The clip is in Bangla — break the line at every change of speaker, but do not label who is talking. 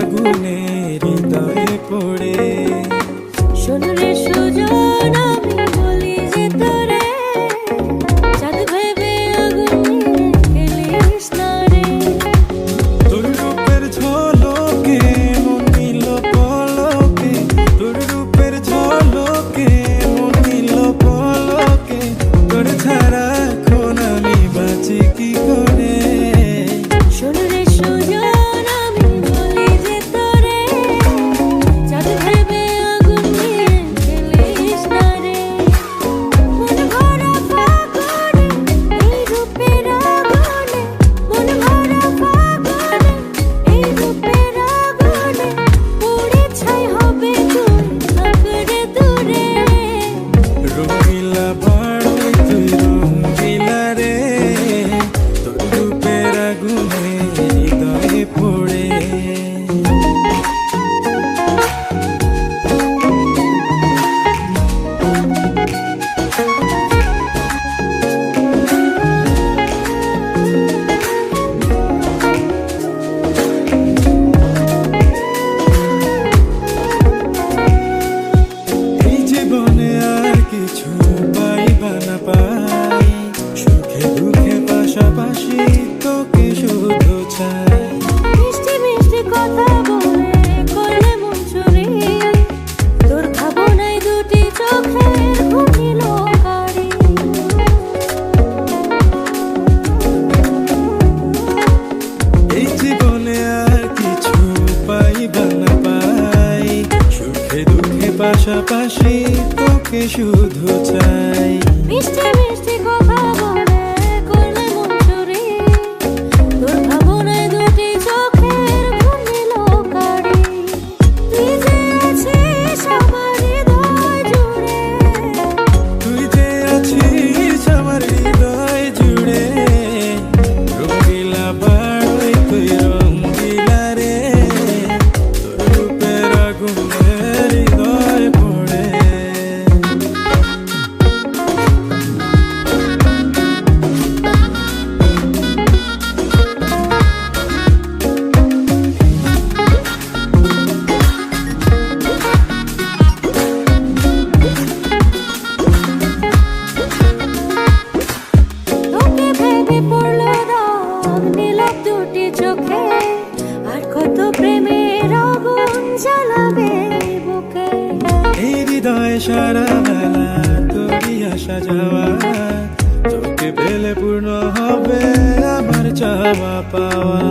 আগুনে হৃদয়ে পড়ে।
শোন রে সুজন, আমি বলি যে তোরে, চাঁদ ভেবে আগুন খেলিস না রে।
তোর রূপের ঝলকে মন নিল পলকে, তোর রূপের ঝলকে মন নিল পলকে, তোর ছাড়া এখন আমি বাঁচি কি করে।
শোন রে সুজন, আমি বলি যে তোরে, চাঁদ ভেবে আগুন খেলিস না রে। মন ভরা ফাগুনে এই রূপের আগুনে, মন ভরা ফাগুনে এই রূপের আগুনে, পুড়ে ছাই হবে তুই থাকরে দূরে।
রঙিলা বাড়ই তুই রঙিলা রে, তোর রূপের আগুনে হৃদয়ে পড়ে। এই জীবনে আর কিছু পাইবা না পাই, সুখে দুঃখে পাশাপাশি তোকে শুধু চাই।
মিষ্টি মিষ্টি কথা বলে করলে মন চুরি, তোর ভাবনায় দুটি চোখের ঘুমিল কারি।
এই জীবনে আর কিছু পাইবা না পাই, সুখে দুঃখে পাশাপাশি তোকে শুধু চাই।
মিষ্টি মিষ্টি কথা বলে করলে মন চুরি, তোর ভাবনায় দুটি চোখের ঘুমিল কারি। তুই যে আছিস আমার হৃদয় জুড়ে,
তুই যে আছিস আমার হৃদয় জুড়ে। রঙিলা বাড়ই তুই রঙিলা রে, তোর রূপের আগুনে হৃদয় পড়ে।
তোকে ভেবে পড়লো দাগ নীলাভ দুটি চোখে, আর কত প্রেমের আগুন জ্বালাবে বুকে।
এই হৃদয় সারা বেলা তোরই আসা যাওয়া, তোকে পেলে পূর্ণ হবে আমার চাওয়া পাওয়া।